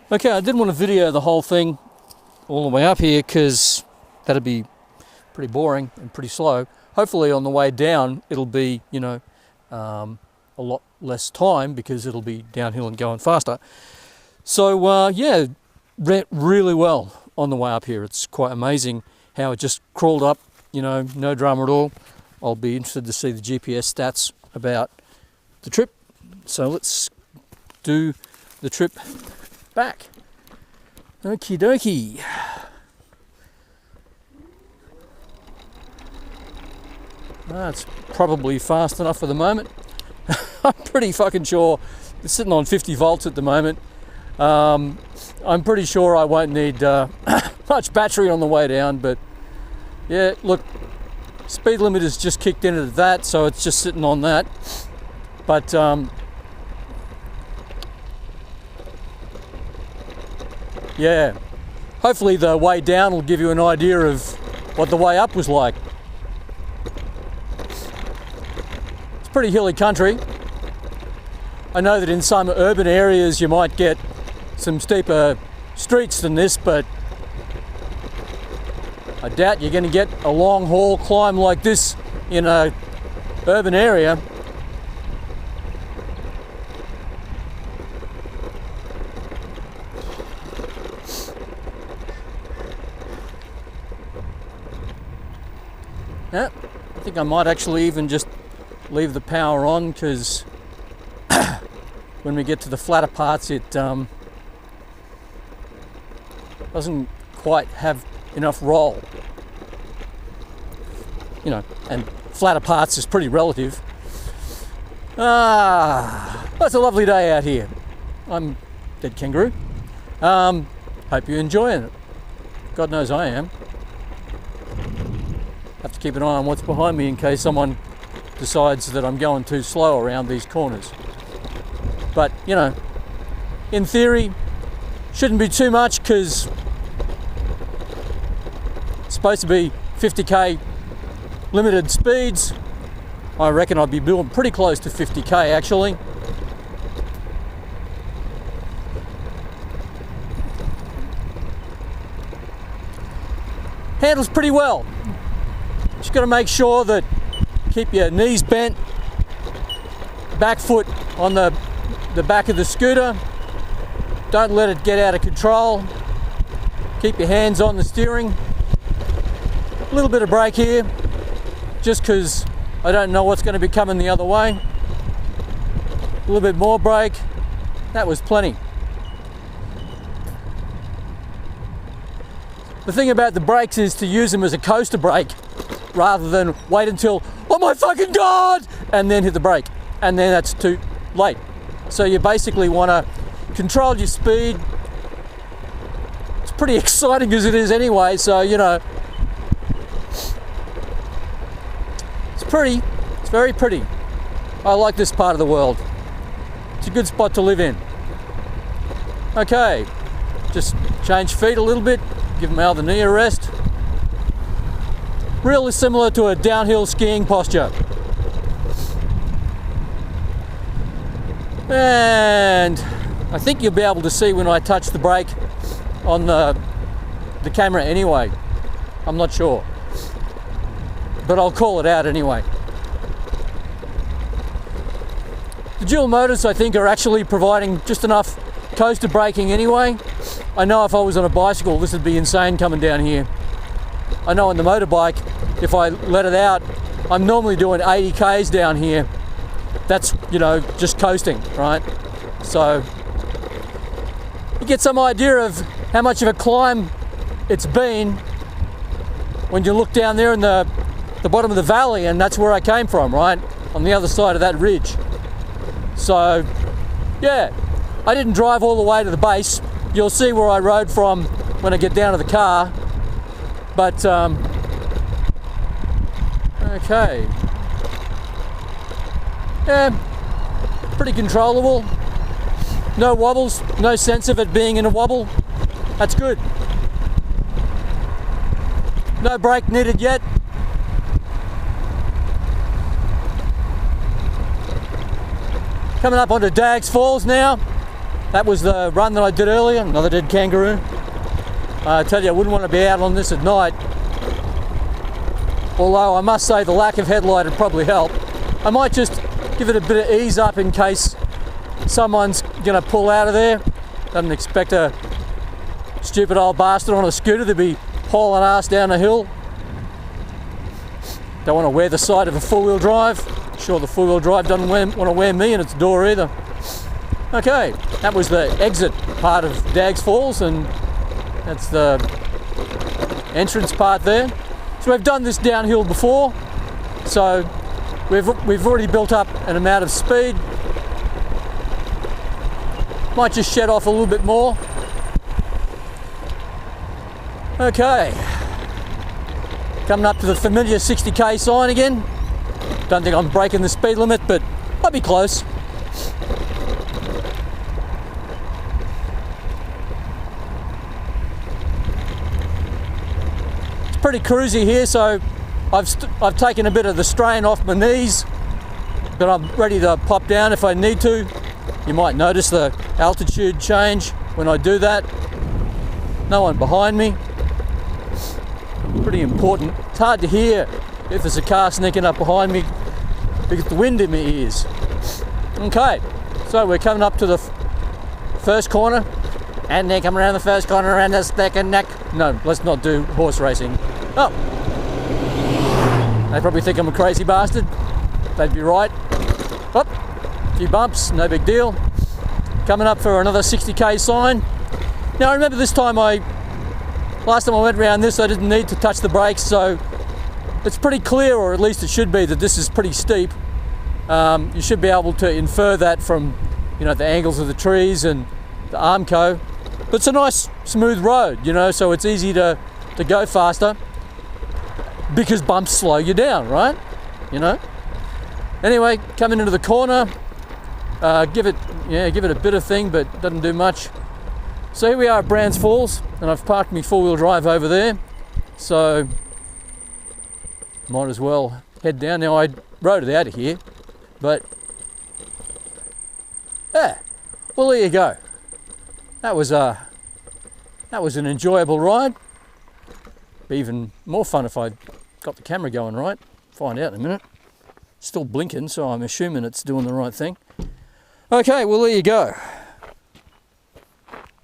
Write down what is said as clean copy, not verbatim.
Okay, I didn't want to video the whole thing all the way up here because that'd be pretty boring and pretty slow. Hopefully on the way down it'll be, a lot less time because it'll be downhill and going faster. So yeah, went really well on the way up here. It's quite amazing how it just crawled up, no drama at all. I'll be interested to see the GPS stats about the trip. So let's do the trip back. Okie dokie. That's probably fast enough for the moment. I'm pretty fucking sure it's sitting on 50 volts at the moment. I'm pretty sure I won't need much battery on the way down, but yeah, look, speed limit has just kicked into that, so it's just sitting on that. But yeah, hopefully the way down will give you an idea of what the way up was like. It's pretty hilly country. I know that in some urban areas you might get some steeper streets than this, but I doubt you're going to get a long haul climb like this in a urban area. Yeah, I think I might actually even just leave the power on, because when we get to the flatter parts it doesn't quite have enough roll. And flatter parts is pretty relative. That's a lovely day out here. I'm Dead Kangaroo. Hope you're enjoying it. God knows I am. Have to keep an eye on what's behind me in case someone decides that I'm going too slow around these corners. But, in theory, shouldn't be too much, because it's supposed to be 50k limited speeds. I reckon I'd be building pretty close to 50k actually. Handles pretty well. Just got to make sure that keep your knees bent, back foot on the back of the scooter. Don't let it get out of control. Keep your hands on the steering. A little bit of brake here, just because I don't know what's going to be coming the other way. A little bit more brake. That was plenty. The thing about the brakes is to use them as a coaster brake, rather than wait until, oh my fucking God, and then hit the brake. And then that's too late. So you basically want to control your speed. It's pretty exciting as it is anyway, so it's pretty. It's very pretty. I like this part of the world. It's a good spot to live in. Okay, just change feet a little bit, give my other knee a rest. Really similar to a downhill skiing posture. And I think you'll be able to see when I touch the brake on the camera anyway. I'm not sure, but I'll call it out anyway. The dual motors, I think, are actually providing just enough coaster braking anyway. I know if I was on a bicycle, this would be insane coming down here. I know on the motorbike, if I let it out, I'm normally doing 80 k's down here. That's, just coasting, right? So you get some idea of how much of a climb it's been when you look down there in the bottom of the valley, and that's where I came from, right? On the other side of that ridge. So, yeah, I didn't drive all the way to the base. You'll see where I rode from when I get down to the car. But, okay. Yeah, pretty controllable. No wobbles, no sense of it being in a wobble. That's good. No brake needed yet. Coming up onto Daggs Falls now. that was the run that I did earlier, another dead kangaroo. I tell you, I wouldn't want to be out on this at night. Although I must say the lack of headlight would probably help. I might just give it a bit of ease up in case someone's going to pull out of there. Doesn't expect a stupid old bastard on a scooter to be hauling ass down a hill. Don't want to wear the side of a four-wheel drive. Sure, the four-wheel drive doesn't want to wear me in its door either. Okay, that was the exit part of Daggs Falls, and that's the entrance part there. So we've done this downhill before, so we've already built up an amount of speed. Might just shed off a little bit more. Okay, coming up to the familiar 60k sign again. Don't think I'm breaking the speed limit, but I'll be close. It's pretty cruisy here, so I've taken a bit of the strain off my knees, but I'm ready to pop down if I need to. You might notice the altitude change when I do that. No one behind me. Pretty important. It's hard to hear if there's a car sneaking up behind me because the wind in my ears. Okay, so we're coming up to the first corner, and then coming around the first corner around the second neck. No, let's not do horse racing. Oh, they probably think I'm a crazy bastard. They'd be right. Oh, a few bumps, no big deal. Coming up for another 60k sign. Now I remember last time I went around this, I didn't need to touch the brakes, so it's pretty clear, or at least it should be, that this is pretty steep. You should be able to infer that from, you know, the angles of the trees and the Armco. But it's a nice smooth road, you know, so it's easy to go faster because bumps slow you down, right? You know. Anyway, coming into the corner, give it a bit of thing, but doesn't do much. So here we are at Brands Falls, and I've parked my four-wheel drive over there, so might as well head down. Now I rode it out of here, but yeah, well there you go. That was an enjoyable ride. Be even more fun if I got the camera going right. Find out in a minute. Still blinking, so I'm assuming it's doing the right thing. Okay, well there you go.